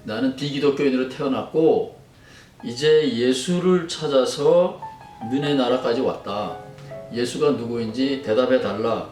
나는 비기독교인으로 태어났고 이제 예수를 찾아서 너네 나라까지 왔다. 예수가 누구인지 대답해 달라.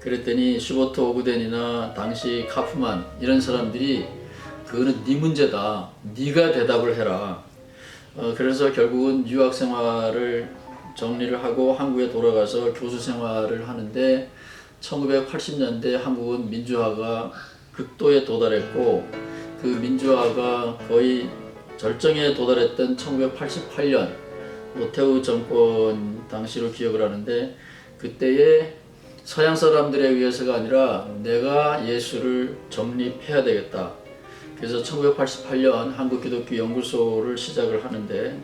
그랬더니 슈버트 오그덴이나 당시 카프만 이런 사람들이 그거는 네 문제다. 네가 대답을 해라. 그래서 결국은 유학 생활을 정리를 하고 한국에 돌아가서 교수 생활을 하는데 1980년대 한국은 민주화가 극도에 도달했고 그 민주화가 거의 절정에 도달했던 1988년 노태우 정권 당시로 기억을 하는데 그때에 서양 사람들에 의해서가 아니라 내가 예수를 정립해야 되겠다. 그래서 1988년 한국기독교연구소를 시작을 하는데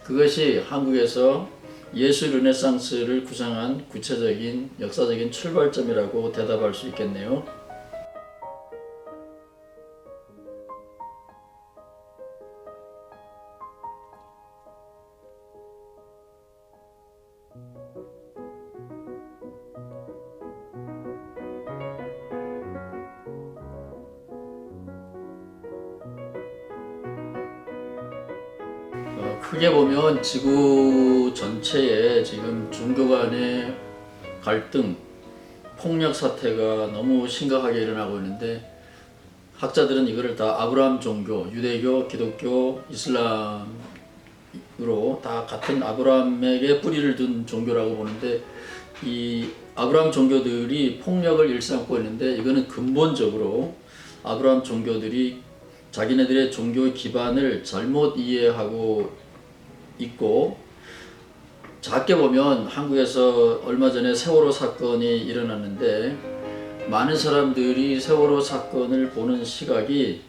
그것이 한국에서 예수 르네상스를 구상한 구체적인 역사적인 출발점이라고 대답할 수 있겠네요. 크게 보면 지구 전체에 지금 종교 간의 갈등, 폭력 사태가 너무 심각하게 일어나고 있는데 학자들은 이거를 다 아브라함 종교, 유대교, 기독교, 이슬람으로 다 같은 아브라함에게 뿌리를 둔 종교라고 보는데 이 아브라함 종교들이 폭력을 일삼고 있는데 이거는 근본적으로 아브라함 종교들이 자기네들의 종교의 기반을 잘못 이해하고 있고 작게 보면 한국에서 얼마 전에 세월호 사건이 일어났는데 많은 사람들이 세월호 사건을 보는 시각이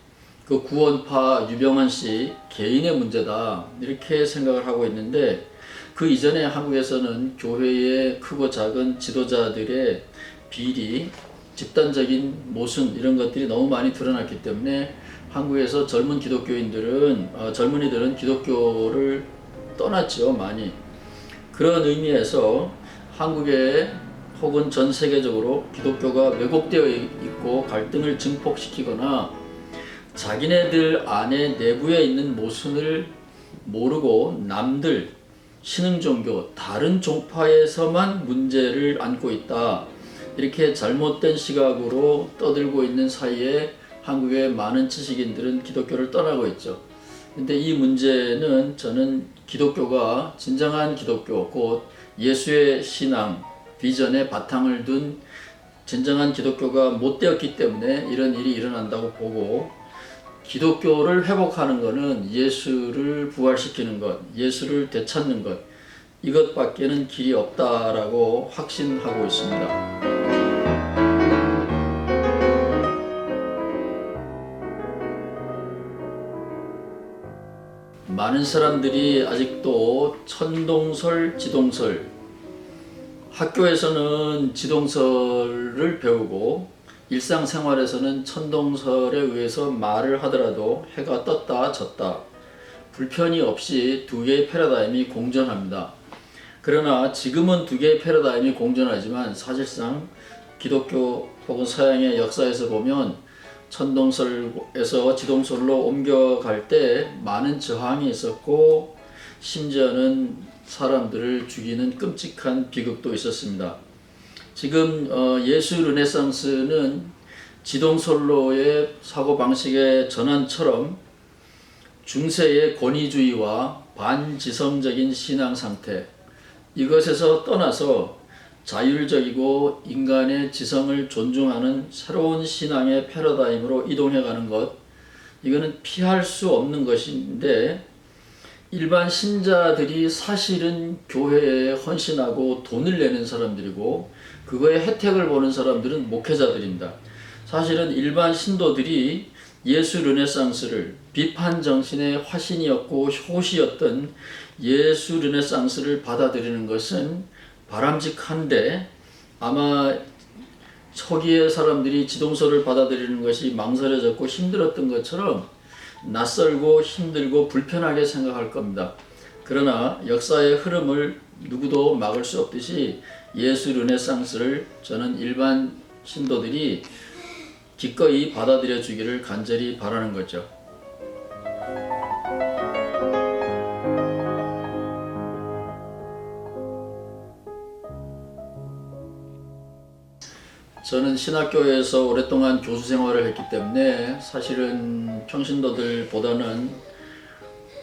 그 구원파 유병환 씨 개인의 문제다 이렇게 생각을 하고 있는데 그 이전에 한국에서는 교회의 크고 작은 지도자들의 비리, 집단적인 모순 이런 것들이 너무 많이 드러났기 때문에 한국에서 젊은이들은 기독교를 떠났죠, 많이. 그런 의미에서 한국에 혹은 전 세계적으로 기독교가 왜곡되어 있고 갈등을 증폭시키거나 자기네들 안에 내부에 있는 모순을 모르고 남들, 신흥종교, 다른 종파에서만 문제를 안고 있다. 이렇게 잘못된 시각으로 떠들고 있는 사이에 한국의 많은 지식인들은 기독교를 떠나고 있죠. 근데 이 문제는 저는 기독교가 진정한 기독교, 곧 예수의 신앙, 비전에 바탕을 둔 진정한 기독교가 못 되었기 때문에 이런 일이 일어난다고 보고 기독교를 회복하는 것은 예수를 부활시키는 것, 예수를 되찾는 것 이것밖에는 길이 없다라고 확신하고 있습니다. 많은 사람들이 아직도 천동설, 지동설 학교에서는 지동설을 배우고 일상생활에서는 천동설에 의해서 말을 하더라도 해가 떴다 졌다 불편이 없이 두 개의 패러다임이 공존합니다. 그러나 지금은 두 개의 패러다임이 공존하지만 사실상 기독교 혹은 서양의 역사에서 보면 천동설에서 지동설로 옮겨갈 때 많은 저항이 있었고 심지어는 사람들을 죽이는 끔찍한 비극도 있었습니다. 지금 예수 르네상스는 지동설로의 사고방식의 전환처럼 중세의 권위주의와 반지성적인 신앙 상태 이것에서 떠나서 자율적이고 인간의 지성을 존중하는 새로운 신앙의 패러다임으로 이동해가는 것 이거는 피할 수 없는 것인데 일반 신자들이 사실은 교회에 헌신하고 돈을 내는 사람들이고 그거에 혜택을 보는 사람들은 목회자들입니다. 사실은 일반 신도들이 예수 르네상스를 비판 정신의 화신이었고 효시였던 예수 르네상스를 받아들이는 것은 바람직한데 아마 초기의 사람들이 지동설을 받아들이는 것이 망설여졌고 힘들었던 것처럼 낯설고 힘들고 불편하게 생각할 겁니다. 그러나 역사의 흐름을 누구도 막을 수 없듯이 예수 르네상스를 저는 일반 신도들이 기꺼이 받아들여 주기를 간절히 바라는 거죠. 저는 신학교에서 오랫동안 교수 생활을 했기 때문에 사실은 평신도들보다는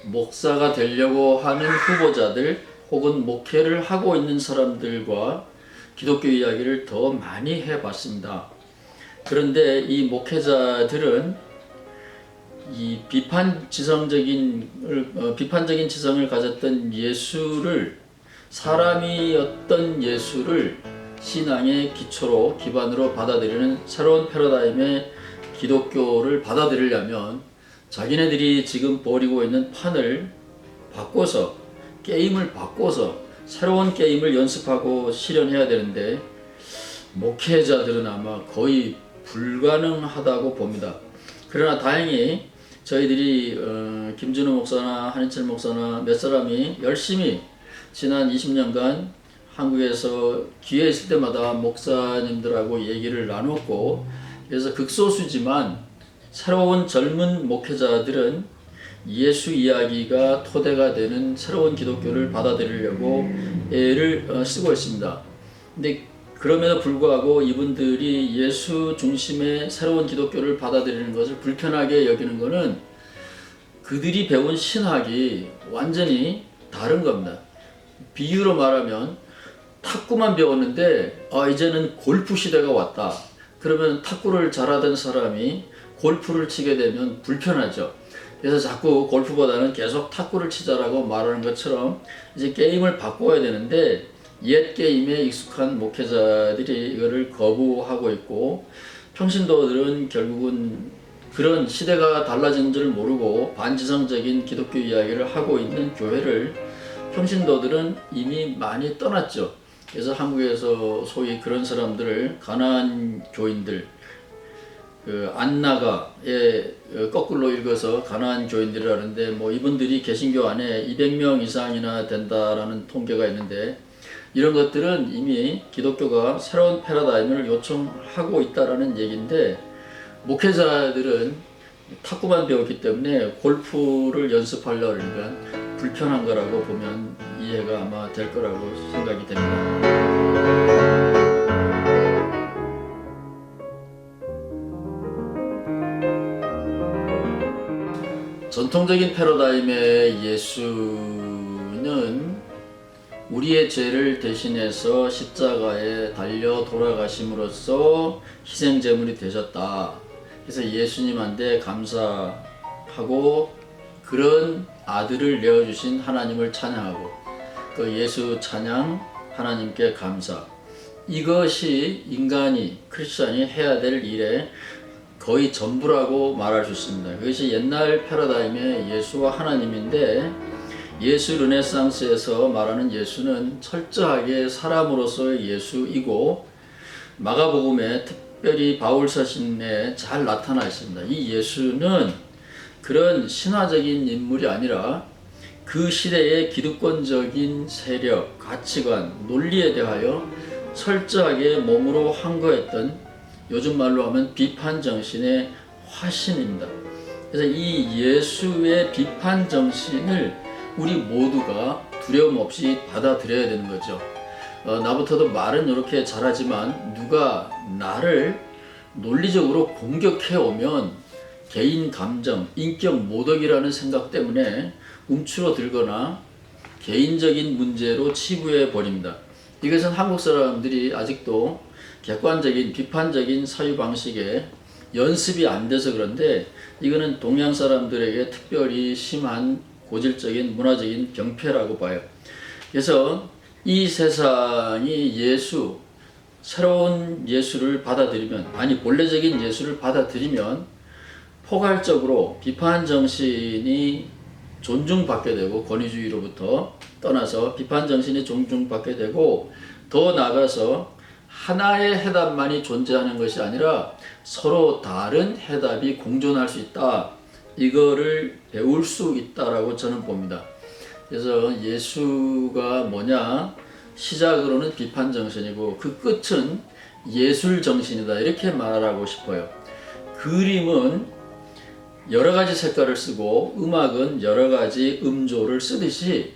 목사가 되려고 하는 후보자들 혹은 목회를 하고 있는 사람들과 기독교 이야기를 더 많이 해봤습니다. 그런데 이 목회자들은 이 비판적인 지성을 가졌던 예수를, 사람이었던 예수를 신앙의 기초로 기반으로 받아들이는 새로운 패러다임의 기독교를 받아들이려면 자기네들이 지금 벌이고 있는 판을 바꿔서, 게임을 바꿔서 새로운 게임을 연습하고 실현해야 되는데 목회자들은 아마 거의 불가능하다고 봅니다. 그러나 다행히 저희들이 김준호 목사나 한인철 목사나 몇 사람이 열심히 지난 20년간 한국에서 기회 있을 때마다 목사님들하고 얘기를 나눴고, 그래서 극소수지만 새로운 젊은 목회자들은 예수 이야기가 토대가 되는 새로운 기독교를 받아들이려고 애를 쓰고 있습니다. 근데 그럼에도 불구하고 이분들이 예수 중심의 새로운 기독교를 받아들이는 것을 불편하게 여기는 것은 그들이 배운 신학이 완전히 다른 겁니다. 비유로 말하면 탁구만 배웠는데 이제는 골프 시대가 왔다. 그러면 탁구를 잘하던 사람이 골프를 치게 되면 불편하죠. 그래서 자꾸 골프보다는 계속 탁구를 치자라고 말하는 것처럼 이제 게임을 바꿔야 되는데 옛 게임에 익숙한 목회자들이 이거를 거부하고 있고, 평신도들은 결국은 그런 시대가 달라진 줄 모르고 반지성적인 기독교 이야기를 하고 있는 교회를 평신도들은 이미 많이 떠났죠. 그래서 한국에서 소위 그런 사람들을 가나안 교인들, 안나가의 거꾸로 읽어서 가나안 교인들이라는데, 뭐 이분들이 개신교 안에 200명 이상이나 된다라는 통계가 있는데, 이런 것들은 이미 기독교가 새로운 패러다임을 요청하고 있다라는 얘기인데, 목회자들은 탁구만 배웠기 때문에 골프를 연습하려고 하니까 불편한 거라고 보면 이해가 아마 될 거라고 생각이 됩니다. 전통적인 패러다임의 예수는 우리의 죄를 대신해서 십자가에 달려 돌아가심으로써 희생제물이 되셨다. 그래서 예수님한테 감사하고 그런 아들을 내어주신 하나님을 찬양하고, 그 예수 찬양, 하나님께 감사, 이것이 인간이, 크리스찬이 해야 될 일의 거의 전부라고 말할 수 있습니다. 그것이 옛날 패러다임의 예수와 하나님인데, 예수 르네상스에서 말하는 예수는 철저하게 사람으로서의 예수이고, 마가복음에 특별히 바울 서신에 잘 나타나 있습니다. 이 예수는 그런 신화적인 인물이 아니라 그 시대의 기득권적인 세력, 가치관, 논리에 대하여 철저하게 몸으로 항거했던, 요즘 말로 하면 비판 정신의 화신입니다. 그래서 이 예수의 비판 정신을 우리 모두가 두려움 없이 받아들여야 되는 거죠. 나부터도 말은 이렇게 잘하지만 누가 나를 논리적으로 공격해 오면 개인 감정, 인격 모독이라는 생각 때문에 움츠러들거나 개인적인 문제로 치부해 버립니다. 이것은 한국 사람들이 아직도 객관적인 비판적인 사유 방식에 연습이 안 돼서 그런데, 이거는 동양 사람들에게 특별히 심한 고질적인 문화적인 병폐라고 봐요. 그래서 이 세상이 예수, 새로운 예수를 받아들이면, 본래적인 예수를 받아들이면 포괄적으로 비판 정신이 존중받게 되고, 권위주의로부터 떠나서 비판 정신이 존중받게 되고, 더 나아가서 하나의 해답만이 존재하는 것이 아니라 서로 다른 해답이 공존할 수 있다. 이거를 배울 수 있다라고 저는 봅니다. 그래서 예수가 뭐냐? 시작으로는 비판 정신이고 그 끝은 예술 정신이다. 이렇게 말하고 싶어요. 그림은 여러 가지 색깔을 쓰고 음악은 여러 가지 음조를 쓰듯이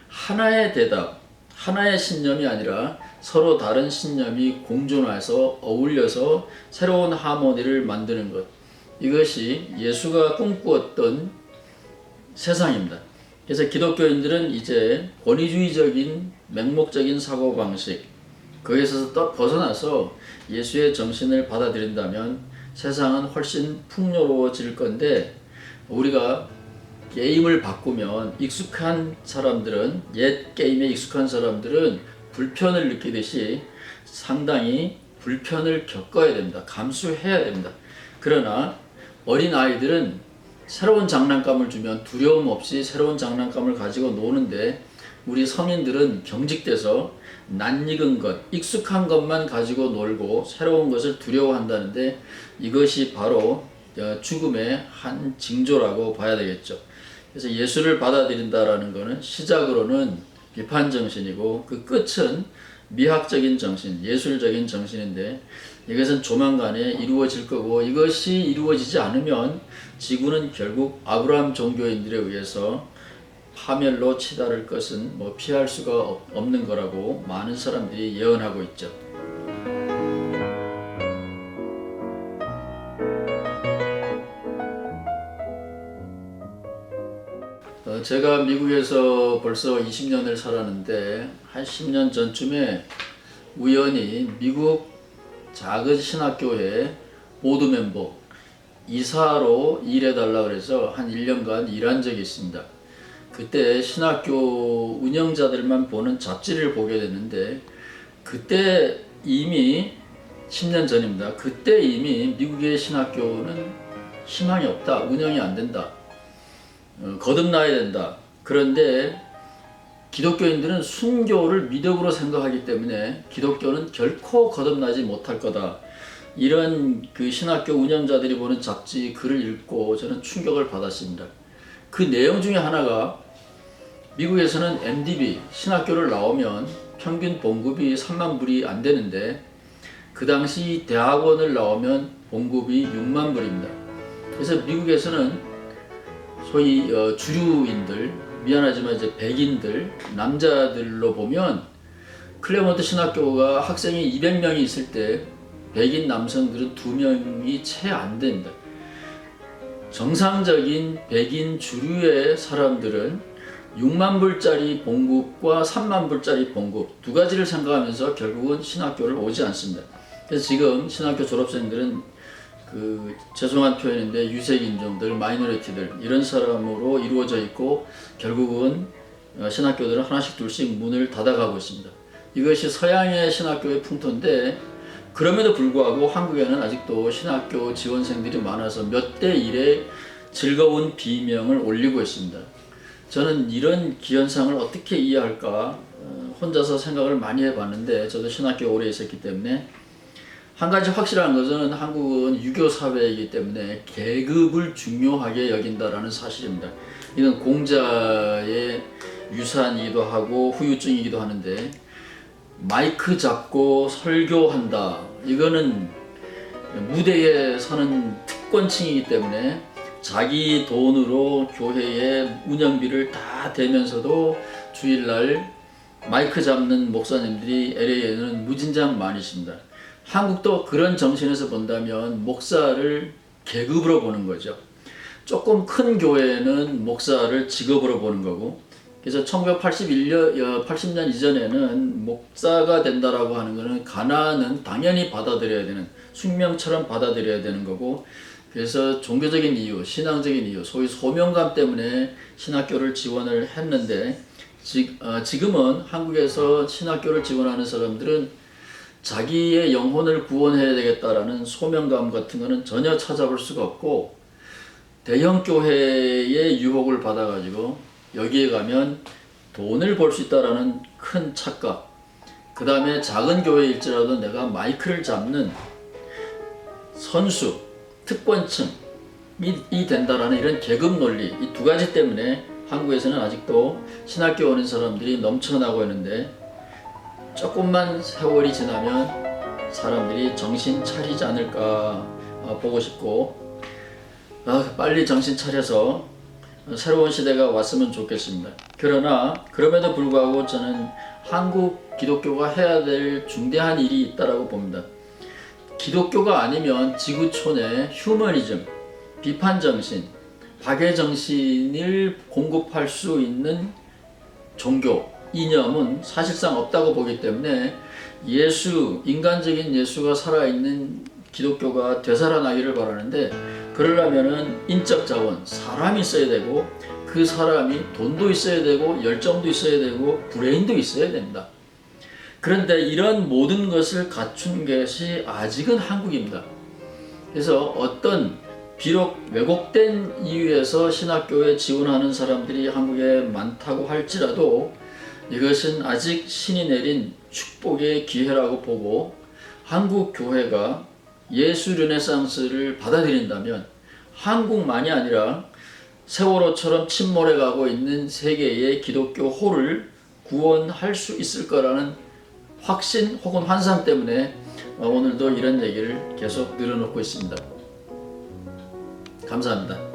하나의 대답, 하나의 신념이 아니라 서로 다른 신념이 공존해서 어울려서 새로운 하모니를 만드는 것. 이것이 예수가 꿈꾸었던 세상입니다. 그래서 기독교인들은 이제 권위주의적인 맹목적인 사고방식, 거기에서 또 벗어나서 예수의 정신을 받아들인다면 세상은 훨씬 풍요로워질 건데, 우리가 게임을 바꾸면 익숙한 사람들은, 옛 게임에 익숙한 사람들은 불편을 느끼듯이 상당히 불편을 겪어야 됩니다. 감수해야 됩니다. 그러나 어린 아이들은 새로운 장난감을 주면 두려움 없이 새로운 장난감을 가지고 노는데, 우리 성인들은 경직돼서 낯익은 것, 익숙한 것만 가지고 놀고 새로운 것을 두려워한다는데, 이것이 바로 죽음의 한 징조라고 봐야 되겠죠. 그래서 예수를 받아들인다라는 것은 시작으로는 비판 정신이고 그 끝은 미학적인 정신, 예술적인 정신인데, 이것은 조만간에 이루어질 거고, 이것이 이루어지지 않으면 지구는 결국 아브라함 종교인들에 의해서 파멸로 치달을 것은 피할 수가 없는 거라고 많은 사람들이 예언하고 있죠. 제가 미국에서 벌써 20년을 살았는데, 한 10년 전쯤에 우연히 미국 작은 신학교에 보드 멤버, 이사로 일해달라 그래서 한 1년간 일한 적이 있습니다. 그때 신학교 운영자들만 보는 잡지를 보게 됐는데, 그때 이미 10년 전입니다. 그때 이미 미국의 신학교는 희망이 없다, 운영이 안 된다, 거듭나야 된다. 그런데 기독교인들은 순교를 미덕으로 생각하기 때문에 기독교는 결코 거듭나지 못할 거다, 이런 그 신학교 운영자들이 보는 잡지 글을 읽고 저는 충격을 받았습니다. 그 내용 중에 하나가, 미국에서는 MDB 신학교를 나오면 평균 봉급이 3만 불이 안 되는데, 그 당시 대학원을 나오면 봉급이 6만 불입니다. 그래서 미국에서는 소위 주류인들, 미안하지만 이제 백인들, 남자들로 보면 클레먼트 신학교가 학생이 200명이 있을 때 백인 남성들은 2명이 채 안 됩니다. 정상적인 백인 주류의 사람들은 6만 불짜리 봉급과 3만 불짜리 봉급 두 가지를 생각하면서 결국은 신학교를 오지 않습니다. 그래서 지금 신학교 졸업생들은 죄송한 표현인데 유색인종들, 마이너리티들, 이런 사람으로 이루어져 있고, 결국은 신학교들은 하나씩 둘씩 문을 닫아가고 있습니다. 이것이 서양의 신학교의 풍토인데, 그럼에도 불구하고 한국에는 아직도 신학교 지원생들이 많아서 몇 대 1의 즐거운 비명을 올리고 있습니다. 저는 이런 기현상을 어떻게 이해할까 혼자서 생각을 많이 해봤는데, 저도 신학교에 오래 있었기 때문에 한 가지 확실한 것은 한국은 유교 사회이기 때문에 계급을 중요하게 여긴다라는 사실입니다. 이건 공자의 유산이기도 하고 후유증이기도 하는데, 마이크 잡고 설교한다, 이거는 무대에 서는 특권층이기 때문에 자기 돈으로 교회의 운영비를 다 대면서도 주일날 마이크 잡는 목사님들이 LA에는 무진장 많으십니다. 한국도 그런 정신에서 본다면 목사를 계급으로 보는 거죠. 조금 큰 교회는 목사를 직업으로 보는 거고, 그래서 80년 이전에는 목사가 된다라고 하는 것은 가난은 당연히 받아들여야 되는, 숙명처럼 받아들여야 되는 거고, 그래서 종교적인 이유, 신앙적인 이유, 소위 소명감 때문에 신학교를 지원을 했는데, 지금은 한국에서 신학교를 지원하는 사람들은 자기의 영혼을 구원해야 되겠다라는 소명감 같은 거는 전혀 찾아볼 수가 없고, 대형 교회의 유혹을 받아가지고 여기에 가면 돈을 벌 수 있다라는 큰 착각, 그 다음에 작은 교회일지라도 내가 마이크를 잡는 선수, 특권층이 된다라는 이런 계급 논리, 이 두 가지 때문에 한국에서는 아직도 신학교 오는 사람들이 넘쳐나고 있는데, 조금만 세월이 지나면 사람들이 정신 차리지 않을까 보고 싶고, 빨리 정신 차려서 새로운 시대가 왔으면 좋겠습니다. 그러나 그럼에도 불구하고 저는 한국 기독교가 해야 될 중대한 일이 있다고 봅니다. 기독교가 아니면 지구촌에 휴머니즘, 비판정신, 박애정신을 공급할 수 있는 종교, 이념은 사실상 없다고 보기 때문에 인간적인 예수가 살아있는 기독교가 되살아나기를 바라는데, 그러려면은 인적 자원, 사람이 있어야 되고, 그 사람이 돈도 있어야 되고, 열정도 있어야 되고, 브레인도 있어야 됩니다. 그런데 이런 모든 것을 갖춘 것이 아직은 한국입니다. 그래서 비록 왜곡된 이유에서 신학교에 지원하는 사람들이 한국에 많다고 할지라도 이것은 아직 신이 내린 축복의 기회라고 보고, 한국 교회가 예수 르네상스를 받아들인다면 한국만이 아니라 세월호처럼 침몰해가고 있는 세계의 기독교호를 구원할 수 있을 거라는 확신 혹은 환상 때문에 오늘도 이런 얘기를 계속 늘어놓고 있습니다. 감사합니다.